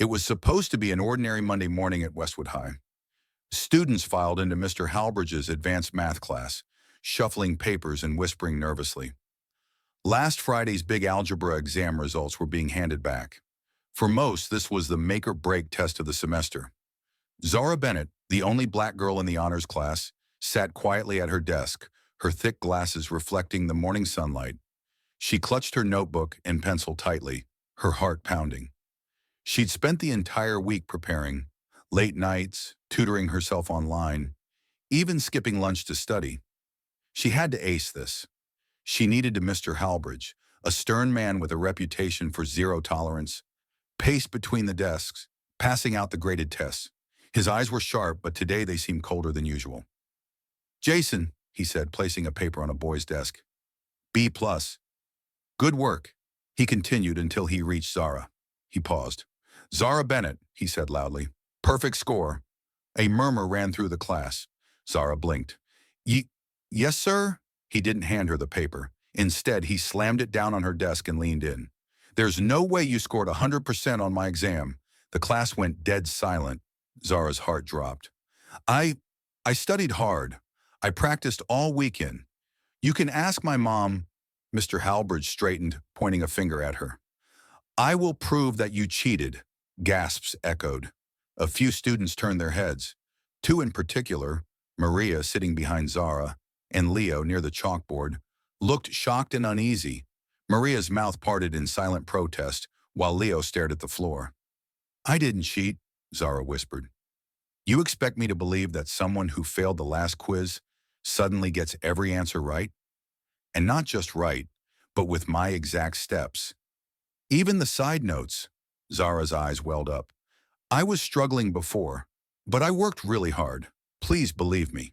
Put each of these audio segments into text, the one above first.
It was supposed to be an ordinary Monday morning at Westwood High. Students filed into Mr. Halbridge's advanced math class, shuffling papers and whispering nervously. Last Friday's big algebra exam results were being handed back. For most, this was the make-or-break test of the semester. Zara Bennett, the only black girl in the honors class, sat quietly at her desk, her thick glasses reflecting the morning sunlight. She clutched her notebook and pencil tightly, her heart pounding. She'd spent the entire week preparing, late nights, tutoring herself online, even skipping lunch to study. She had to ace this. She needed to Mr. Halbridge, a stern man with a reputation for zero tolerance, paced between the desks, passing out the graded tests. His eyes were sharp, but today they seemed colder than usual. "Jason," he said, placing a paper on a boy's desk. "B+. Good work," he continued until he reached Zara. He paused. "Zara Bennett," he said loudly. "Perfect score." A murmur ran through the class. Zara blinked. Yes, sir?" He didn't hand her the paper. Instead, he slammed it down on her desk and leaned in. "There's no way you scored 100% on my exam." The class went dead silent. Zara's heart dropped. I studied hard. I practiced all weekend. You can ask my mom." Mr. Halbridge straightened, pointing a finger at her. "I will prove that you cheated," gasps echoed. A few students turned their heads. Two in particular, Maria sitting behind Zara, and Leo near the chalkboard, looked shocked and uneasy. Maria's mouth parted in silent protest, while Leo stared at the floor. "I didn't cheat," Zara whispered. "You expect me to believe that someone who failed the last quiz suddenly gets every answer right? And not just right, but with my exact steps. Even the side notes." Zara's eyes welled up. "I was struggling before, but I worked really hard. Please believe me."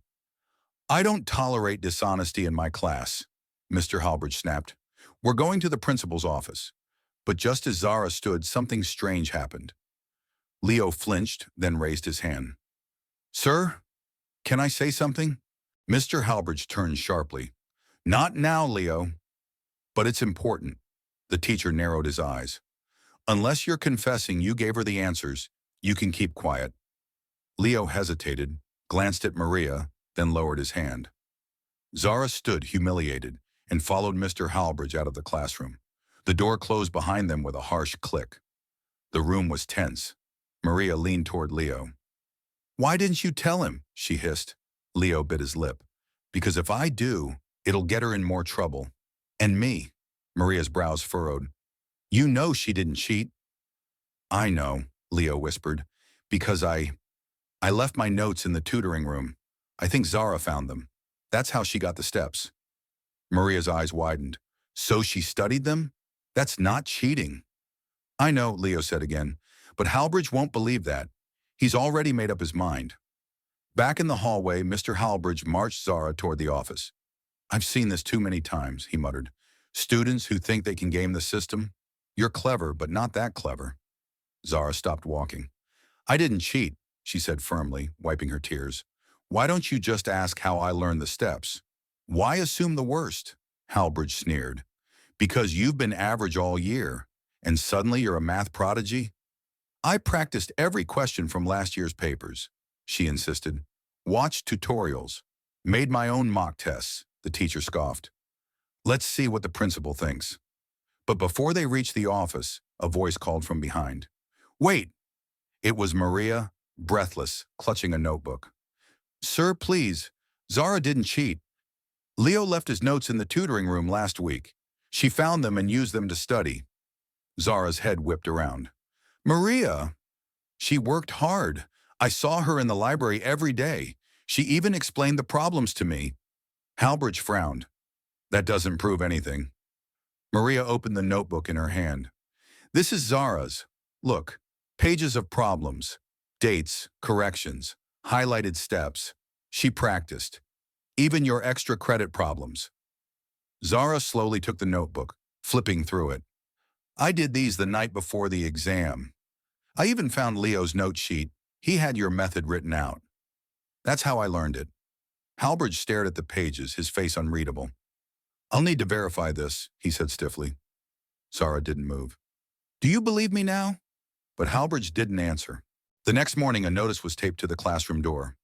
"I don't tolerate dishonesty in my class," Mr. Halbridge snapped. "We're going to the principal's office." But just as Zara stood, something strange happened. Leo flinched, then raised his hand. "Sir, can I say something?" Mr. Halbridge turned sharply. "Not now, Leo." "But it's important." The teacher narrowed his eyes. "Unless you're confessing you gave her the answers, you can keep quiet." Leo hesitated, glanced at Maria, then lowered his hand. Zara stood humiliated and followed Mr. Halbridge out of the classroom. The door closed behind them with a harsh click. The room was tense. Maria leaned toward Leo. "Why didn't you tell him?" she hissed. Leo bit his lip. "Because if I do, it'll get her in more trouble. And me." Maria's brows furrowed. "You know she didn't cheat." "I know," Leo whispered, "because I left my notes in the tutoring room. I think Zara found them. That's how she got the steps." Maria's eyes widened. "So she studied them? That's not cheating." "I know," Leo said again, "but Halbridge won't believe that. He's already made up his mind." Back in the hallway, Mr. Halbridge marched Zara toward the office. "I've seen this too many times," he muttered. "Students who think they can game the system. You're clever, but not that clever." Zara stopped walking. "I didn't cheat," she said firmly, wiping her tears. "Why don't you just ask how I learned the steps?" "Why assume the worst?" Halbridge sneered. "Because you've been average all year, and suddenly you're a math prodigy?" "I practiced every question from last year's papers," she insisted. "Watched tutorials. Made my own mock tests," the teacher scoffed. "Let's see what the principal thinks." But before they reached the office, a voice called from behind. "Wait!" It was Maria, breathless, clutching a notebook. "Sir, please. Zara didn't cheat. Leo left his notes in the tutoring room last week. She found them and used them to study." Zara's head whipped around. "Maria! She worked hard. I saw her in the library every day. She even explained the problems to me." Halbridge frowned. "That doesn't prove anything." Maria opened the notebook in her hand. "This is Zara's. Look, pages of problems, dates, corrections, highlighted steps. She practiced. Even your extra credit problems." Zara slowly took the notebook, flipping through it. "I did these the night before the exam. I even found Leo's note sheet. He had your method written out. That's how I learned it." Halbridge stared at the pages, his face unreadable. "I'll need to verify this," he said stiffly. Zara didn't move. "Do you believe me now?" but Halbridge didn't answer. The next morning, a notice was taped to the classroom door.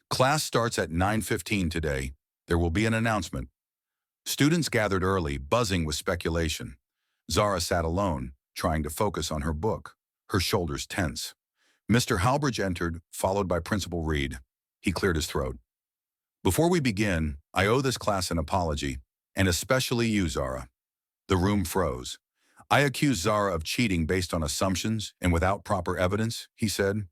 Class starts at 9:15 today. There will be an announcement. Students gathered early, buzzing with speculation. Zara sat alone, trying to focus on her book, her shoulders tense. Mr. Halbridge entered, followed by Principal Reed. He cleared his throat. Before we begin, I owe this class an apology, and especially you, Zara. The room froze. I accuse Zara of cheating based on assumptions and without proper evidence, he said.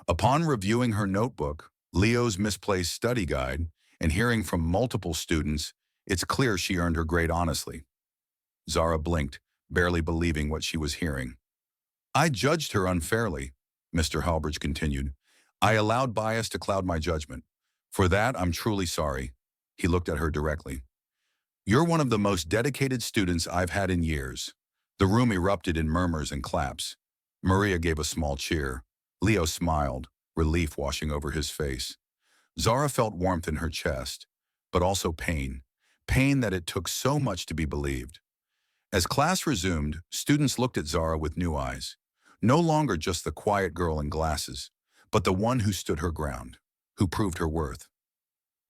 Upon reviewing her notebook, Leo's misplaced study guide, and hearing from multiple students, it's clear she earned her grade honestly. Zara blinked, barely believing what she was hearing. I judged her unfairly, Mr. Halbridge continued. I allowed bias to cloud my judgment. For that, I'm truly sorry. He looked at her directly. You're one of the most dedicated students I've had in years. The room erupted in murmurs and claps. Maria gave a small cheer. Leo smiled, relief washing over his face. Zara felt warmth in her chest, but also pain. Pain that it took so much to be believed. As class resumed, students looked at Zara with new eyes. No longer just the quiet girl in glasses, but the one who stood her ground, who proved her worth.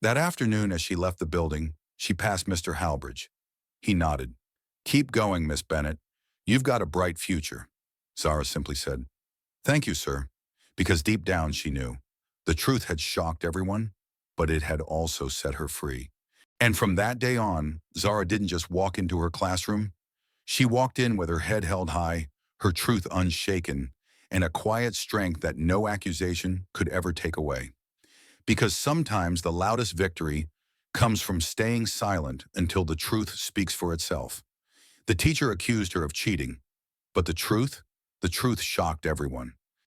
That afternoon, as she left the building, she passed Mr. Halbridge. He nodded. Keep going, Miss Bennett. You've got a bright future, Zara simply said. Thank you, sir. Because deep down she knew. The truth had shocked everyone, but it had also set her free. And from that day on, Zara didn't just walk into her classroom. She walked in with her head held high, her truth unshaken, and a quiet strength that no accusation could ever take away. Because sometimes the loudest victory comes from staying silent until the truth speaks for itself. The teacher accused her of cheating, but the truth shocked everyone.